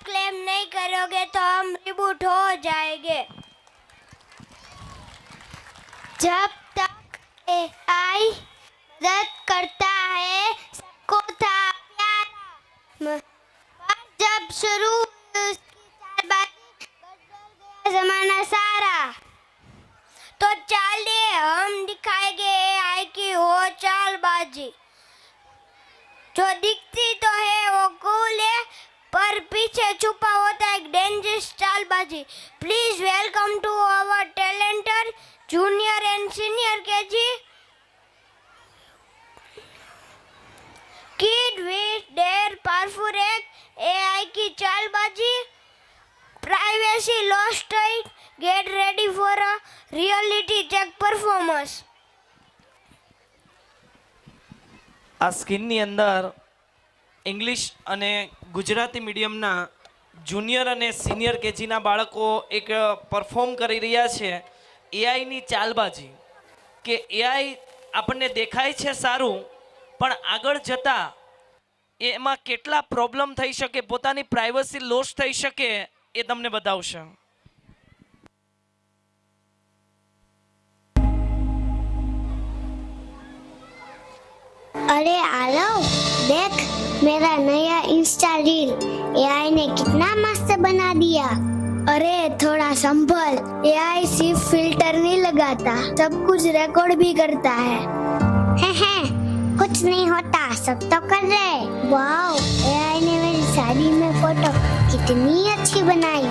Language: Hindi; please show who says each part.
Speaker 1: क्लेम नहीं करोगे तो हम रिबूट हो जाएंगे। जब तक एआई मदद करता है सबको था प्यारा, पर जब शुरू हुई उसकी चालबाजी बदल गया जमाना सारा। तो चलिए हम दिखाएंगे एआई की वो चालबाजी, जो दिखती तो है वो कूल है पर पीछे छुपा होता है एक डेंजरस चालबाजी। Please welcome to our talented junior and senior KG kid with their powerful AI की चालबाजी। Privacy lost right, get ready for a reality check performance.
Speaker 2: આ સ્કીનની અંદર ઇંગ્લિશ અને ગુજરાતી મીડિયમના જુનિયર અને સિનિયર કેજીના બાળકો એક પરફોર્મ કરી રહ્યા છે એઆઈની ચાલબાજી, કે એઆઈ આપણને દેખાય છે સારું પણ આગળ જતાં એમાં કેટલા પ્રોબ્લેમ થઈ શકે, પોતાની પ્રાઇવસી લોસ થઈ શકે એ તમને બતાવશે।
Speaker 1: अरे आरव, देख मेरा नया इंस्टा रील एआई ने कितना मस्त बना दिया। अरे थोड़ा संभल, एआई सिर्फ फिल्टर नहीं लगाता, सब कुछ रिकॉर्ड भी करता है। कुछ नहीं होता, सब तो कर रहे। वाओ, एआई ने मेरी साड़ी में फोटो कितनी अच्छी बनाई।